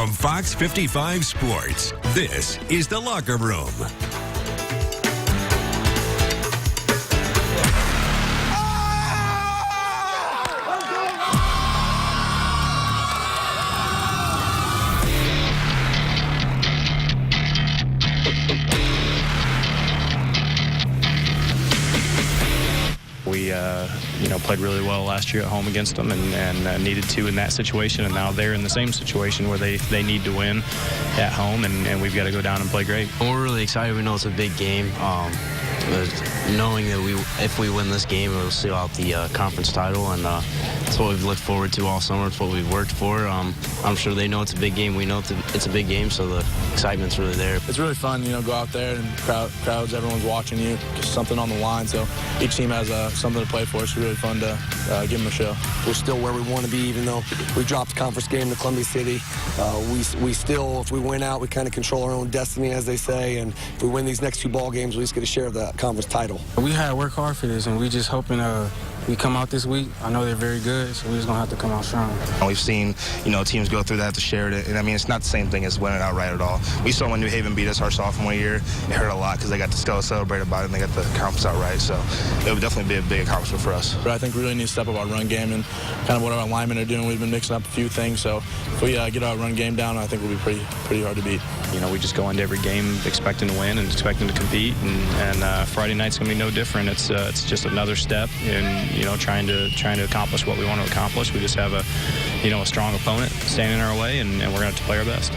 From Fox 55 Sports, this is The Locker Room. We played really well last year at home against them and needed to in that situation, and now they're in the same situation where they need to win at home, and we've got to go down and play great. We're really excited. We know it's a big game. Knowing that if we win this game, it'll seal out the conference title, and that's what we've looked forward to all summer. It's what we've worked for. I'm sure they know it's a big game. We know it's a big game, so the excitement's really there. It's really fun, go out there and crowds, everyone's watching you, just something on the line. So each team has something to play for. It's really fun to give them a show. We're still where we want to be, even though we dropped a conference game to Columbia City. We still, if we win out, we kind of control our own destiny, as they say. And if we win these next two ball games, we just get a share of the conference title. We had to work hard for this, and we just hoping we come out this week. I know they're very good, so we're just going to have to come out strong. We've seen, teams go through that to share it. And, it's not the same thing as winning outright at all. We saw when New Haven beat us our sophomore year, it hurt a lot because they got to celebrate about it, and they got the conference outright. So it would definitely be a big accomplishment for us. But I think we really need to step up our run game and kind of what our linemen are doing. We've been mixing up a few things. So if we get our run game down, I think we'll be pretty hard to beat. We just go into every game expecting to win and expecting to compete, and Friday night's going to be no different. It's just another step in, trying to accomplish what we want to accomplish. We just have a strong opponent standing in our way, and we're going to have to play our best.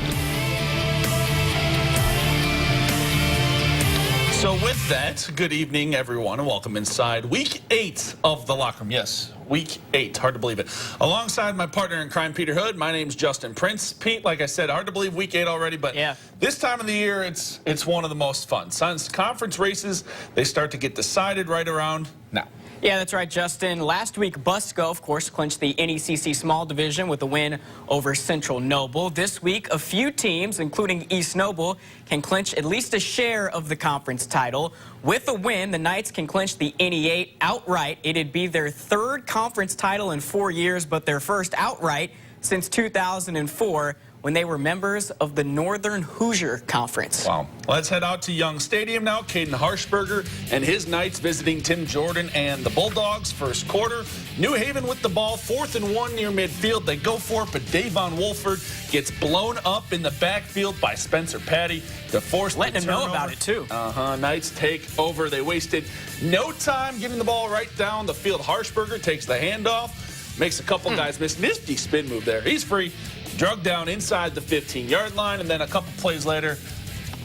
So with that, good evening, everyone, and welcome inside Week 8 of The Locker Room. Yes, Week 8. Hard to believe it. Alongside my partner in crime, Peter Hood, my name's Justin Prince. Pete, like I said, hard to believe Week 8 already, but yeah, this time of the year, it's one of the most fun. Since conference races, they start to get decided right around now. Yeah, that's right, Justin. Last week, Busco, of course, clinched the NECC Small Division with a win over Central Noble. This week, a few teams, including East Noble, can clinch at least a share of the conference title. With a win, the Knights can clinch the NE8 outright. It'd be their third conference title in 4 years, but their first outright since 2004. When they were members of the Northern Hoosier Conference. Wow. Let's head out to Young Stadium now. Caden Harshberger and his Knights visiting Tim Jordan and the Bulldogs. First quarter, New Haven with the ball, 4th and 1 near midfield. They go for it, but Davon Wolford gets blown up in the backfield by Spencer Patty to force letting him know about it, too. Knights take over. They wasted no time getting the ball right down the field. Harshberger takes the handoff, makes a couple guys miss. Nifty spin move there. He's free. Drugged down inside the 15-yard line, and then a couple plays later,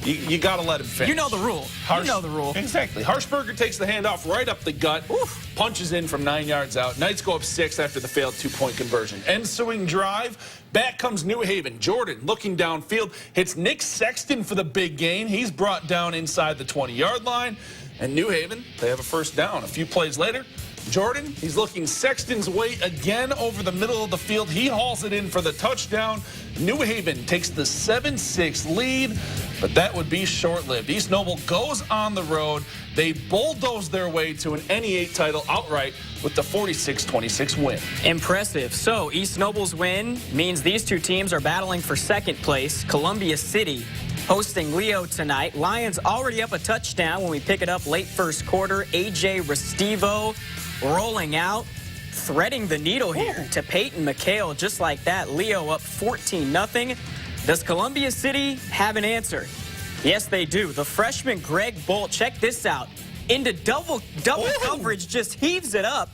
you got to let him finish. You know the rule. You know the rule. Exactly. Harshberger takes the handoff right up the gut, punches in from 9 yards out. Knights go up 6 after the failed 2-point conversion. Ensuing drive, back comes New Haven. Jordan looking downfield, hits Nick Sexton for the big gain. He's brought down inside the 20-yard line. And New Haven, they have a first down. A few plays later, Jordan, he's looking Sexton's way again over the middle of the field. He hauls it in for the touchdown. New Haven takes the 7-6 lead, but that would be short-lived. East Noble goes on the road. They bulldoze their way to an NE8 title outright with the 46-26 win. Impressive. So East Noble's win means these two teams are battling for second place. Columbia City hosting Leo tonight. Lions already up a touchdown when we pick it up late first quarter. A.J. Restivo rolling out, threading the needle here to Peyton McHale just like that. Leo up 14-0. Does Columbia City have an answer? Yes, they do. The freshman Greg Bolt, check this out, into double coverage, just heaves it up.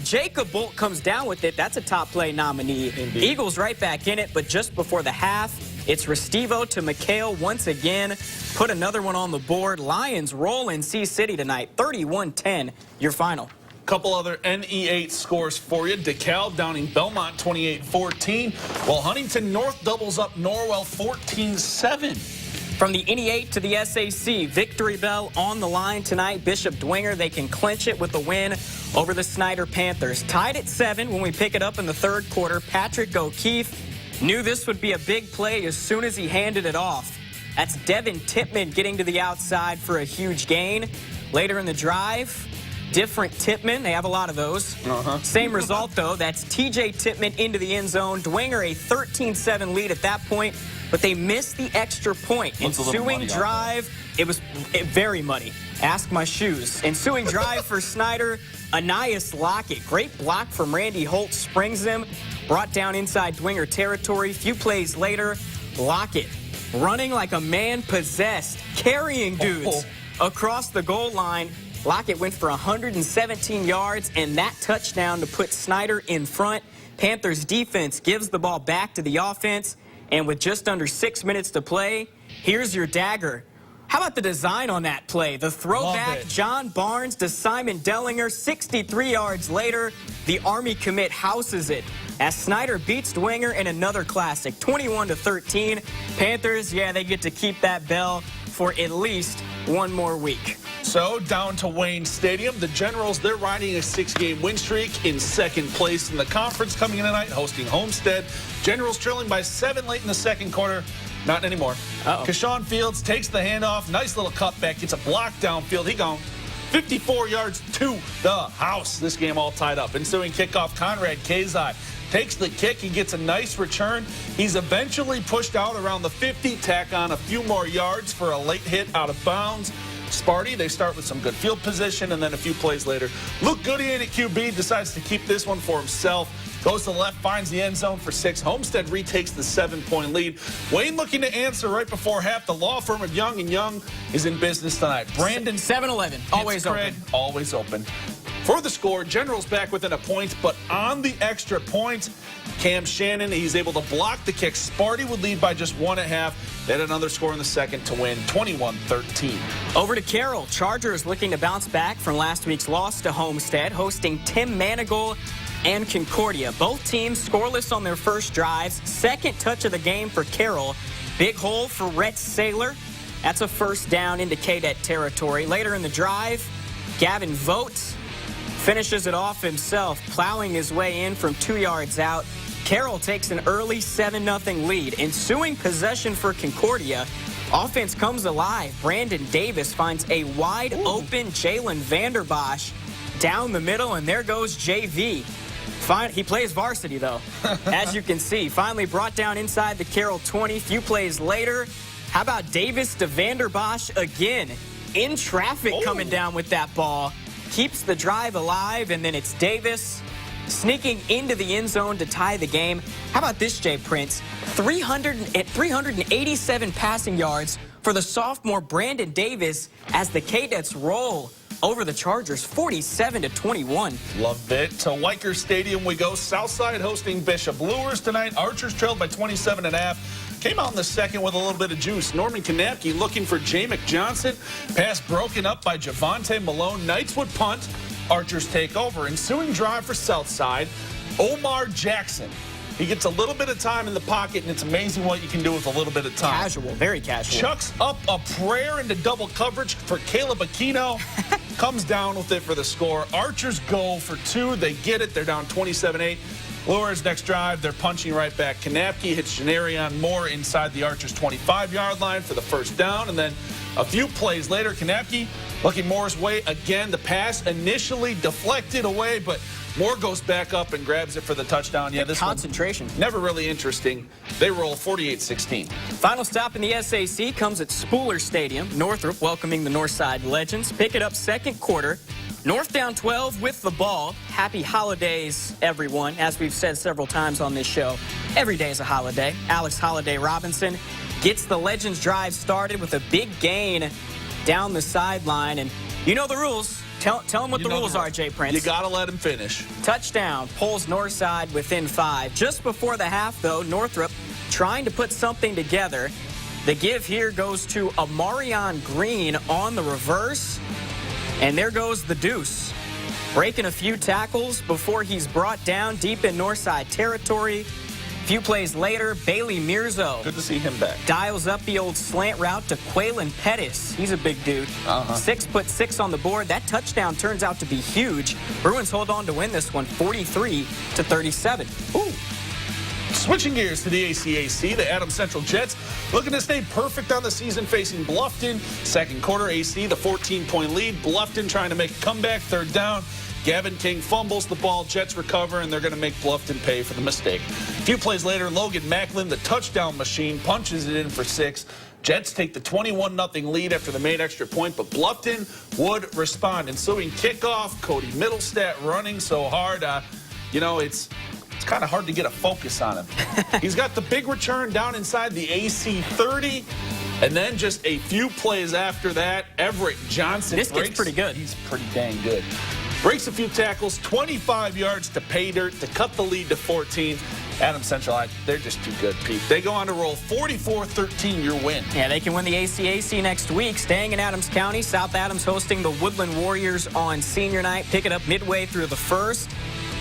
Jacob Bolt comes down with it. That's a top play nominee. Indeed. Eagles right back in it, but just before the half, it's Restivo to McHale once again. Put another one on the board. Lions roll in C-City tonight, 31-10, your final. Couple other NE8 scores for you. DeKalb downing Belmont 28-14, while Huntington North doubles up Norwell 14-7. From the NE8 to the SAC, victory bell on the line tonight. Bishop Dwenger, they can clinch it with a win over the Snider Panthers. Tied at 7 when we pick it up in the third quarter. Patrick O'Keefe knew this would be a big play as soon as he handed it off. That's Devin Tippman getting to the outside for a huge gain. Later in the drive, different Tippmann. They have a lot of those. Same result, though. That's TJ Tippmann into the end zone. Dwenger a 13-7 lead at that point, but they missed the extra point. Ensuing drive, it was very muddy. Ask my shoes. Ensuing drive for Snider, Anias Lockett. Great block from Randy Holt, springs him, brought down inside Dwenger territory. Few plays later, Lockett running like a man possessed, carrying dudes across the goal line. Lockett went for 117 yards and that touchdown to put Snider in front. Panthers defense gives the ball back to the offense, and with just under 6 minutes to play, here's your dagger. How about the design on that play? The throwback, John Barnes to Simon Dellinger. 63 yards later, the Army commit houses it as Snider beats Dwenger in another classic, 21-13. Panthers, yeah, they get to keep that bell for at least one more week. So down to Wayne Stadium, the Generals, they're riding a 6-game win streak in second place in the conference, coming in tonight, hosting Homestead. Generals trailing by 7 late in the second quarter. Not anymore. Keshawn Fields takes the handoff. Nice little cutback. Gets a block downfield. He gone 54 yards to the house. This game all tied up. Ensuing kickoff, Conrad Kazai takes the kick. He gets a nice return. He's eventually pushed out around the 50. Tack on a few more yards for a late hit out of bounds. Sparty, they start with some good field position, and then a few plays later, Luke Goodyear at QB decides to keep this one for himself. Goes to the left, finds the end zone for 6. Homestead retakes the 7-point lead. Wayne looking to answer right before half. The law firm of Young & Young is in business tonight. Brandon 7-11, always open. Always open. For the score, Generals back within a point, but on the extra point, Cam Shannon, he's able to block the kick. Sparty would lead by just 1 at half. They had another score in the second to win, 21-13. Over to Carroll. Chargers looking to bounce back from last week's loss to Homestead, hosting Tim Manigault and Concordia. Both teams scoreless on their first drives. Second touch of the game for Carroll. Big hole for Rhett Saylor. That's a first down into Cadet territory. Later in the drive, Gavin Vogt finishes it off himself, plowing his way in from 2 yards out. Carroll takes an early 7-0 lead. Ensuing possession for Concordia, offense comes alive. Brandon Davis finds a wide open Jalen Vanderbosch down the middle, and there goes JV. He plays varsity, though, as you can see. Finally brought down inside the Carroll 20. Few plays later, how about Davis to Vanderbosch again? In traffic coming down with that ball. Keeps the drive alive, and then it's Davis sneaking into the end zone to tie the game. How about this, Jay Prince? 387 passing yards for the sophomore Brandon Davis as the Cadets roll over the Chargers, 47-21. Love it. To Weicker Stadium we go. Southside hosting Bishop. Luers tonight. Archers trailed by 27.5. Came out in the second with a little bit of juice. Norman Kanapke looking for Jamek Johnson. Pass broken up by Javante Malone. Knights would punt. Archers take over. Ensuing drive for Southside. Omar Jackson. He gets a little bit of time in the pocket, and it's amazing what you can do with a little bit of time. Casual, very casual. Chucks up a prayer into double coverage for Caleb Aquino. Comes down with it for the score. Archers go for 2. They get it. They're down 27-8. Luers next drive, they're punching right back. Kanapke hits Janarion Moore inside the Archers' 25-yard line for the first down. And then a few plays later, Kanapke looking Moore's way again. The pass initially deflected away, but Moore goes back up and grabs it for the touchdown. Yeah, this concentration. Never really interesting. They roll 48-16. Final stop in the SAC comes at Spooler Stadium. Northrop welcoming the Northside Legends. Pick it up second quarter. North down 12 with the ball. Happy holidays, everyone. As we've said several times on this show, every day is a holiday. Alex Holiday Robinson gets the Legends drive started with a big gain down the sideline. And you know the rules. Tell them what the rules are, Jay Prince. You got to let him finish. Touchdown, pulls Northside within 5. Just before the half, though, Northrop trying to put something together. The give here goes to Amarion Green on the reverse. And there goes the deuce. Breaking a few tackles before he's brought down deep in Northside territory. A few plays later, Bailey Mirzo. Good to see him back. Dials up the old slant route to Quaylen Pettis. He's a big dude. 6'6" on the board. That touchdown turns out to be huge. Bruins hold on to win this one, 43-37. Ooh. Switching gears to the ACAC, the Adams Central Jets looking to stay perfect on the season facing Bluffton. Second quarter, AC, the 14-point lead. Bluffton trying to make a comeback, third down. Gavin King fumbles the ball, Jets recover, and they're going to make Bluffton pay for the mistake. A few plays later, Logan Macklin, the touchdown machine, punches it in for 6. Jets take the 21-0 lead after the made extra point, but Bluffton would respond. Ensuing kickoff, Cody Middlestat running so hard. It's kind of hard to get a focus on him. He's got the big return down inside the AC 30, and then just a few plays after that, Everett Johnson This kid's pretty good. He's pretty dang good. Breaks a few tackles, 25 yards to pay dirt to cut the lead to 14. Adams Central, they're just too good, Pete. They go on to roll 44-13, your win. Yeah, they can win the ACAC next week. Staying in Adams County, South Adams hosting the Woodland Warriors on senior night. Pick it up midway through the first.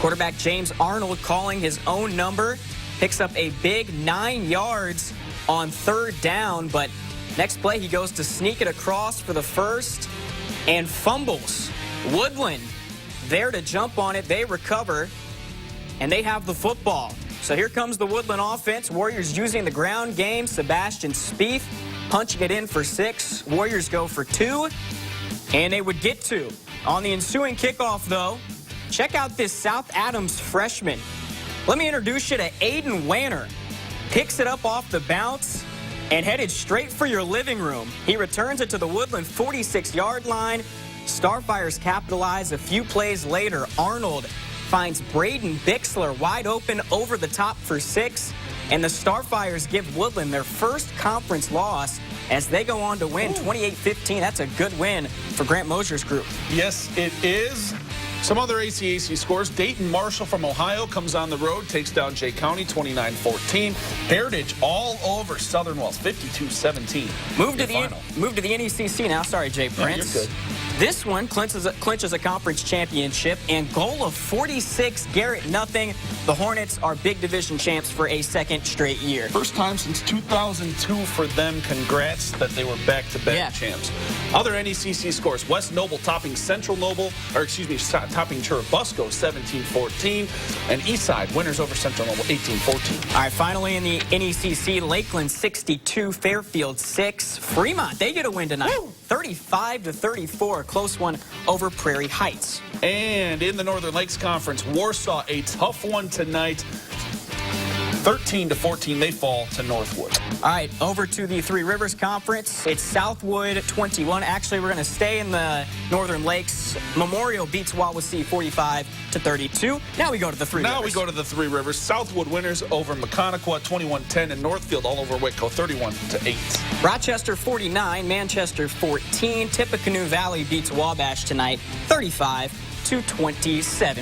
Quarterback James Arnold calling his own number. Picks up a big 9 yards on third down, but next play he goes to sneak it across for the first and fumbles. Woodland there to jump on it. They recover, and they have the football. So here comes the Woodland offense. Warriors using the ground game. Sebastian Spieth punching it in for 6. Warriors go for 2, and they would get 2. On the ensuing kickoff, though, check out this South Adams freshman. Let me introduce you to Aiden Wanner. Picks it up off the bounce and headed straight for your living room. He returns it to the Woodland 46-yard line. Starfires capitalize a few plays later. Arnold finds Braden Bixler wide open over the top for 6. And the Starfires give Woodland their first conference loss as they go on to win 28-15. That's a good win for Grant Mosier's group. Yes, it is. Some other ACAC scores. Dayton Marshall from Ohio comes on the road, takes down Jay County 29-14. Heritage all over Southern Wells 52-17. Move to the NECC now. Sorry, Jay Prince. You're good. This one clinches a conference championship and goal of 46, Garrett nothing. The Hornets are big division champs for a second straight year. First time since 2002 for them. Congrats that they were back-to-back champs. Other NECC scores. West Noble topping Central Noble, topping Churubusco 17-14. And Eastside winners over Central Noble 18-14. All right, finally in the NECC, Lakeland 62, Fairfield 6. Fremont, they get a win tonight. 35-34, a close one over Prairie Heights. And in the Northern Lakes Conference, Warsaw, a tough one tonight. 13-14, they fall to Northwood. All right, over to the Three Rivers Conference. It's Southwood 21. Actually, we're going to stay in the Northern Lakes. Memorial beats Wawasee 45-32. Now we go to the Three Rivers. Now we go to the Three Rivers. Southwood winners over Mechaniqua 21-10, and Northfield all over Whitco 31-8. Rochester 49, Manchester 14. Tippecanoe Valley beats Wabash tonight 35-27.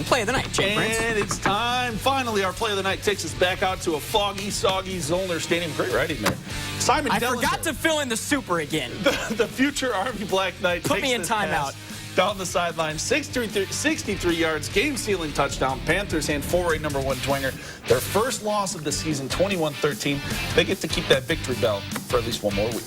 Play of the night, Jay Prince. And it's time. Finally, our play of the night takes us back out to a foggy, soggy Zollner Stadium. Great writing there. Simon I Dellinger, forgot to fill in the super again. The future Army Black Knight Put takes me in this timeout. pass down the sideline, 63 yards, game-sealing touchdown. Panthers hand 4A number 1 Dwenger their first loss of the season, 21-13. They get to keep that victory bell for at least one more week.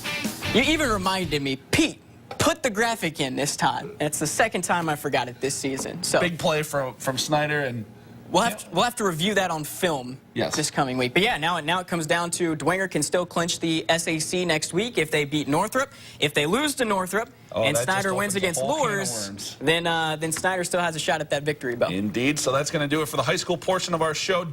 You even reminded me, Pete, put the graphic in this time. And it's the second time I forgot it this season. So big play from Snider, and we'll have to review that on film this coming week. But yeah, now it comes down to Dwenger can still clinch the SAC next week if they beat Northrop. If they lose to Northrop and Snider wins against Luers, then Snider still has a shot at that victory bell. Indeed. So that's going to do it for the high school portion of our show.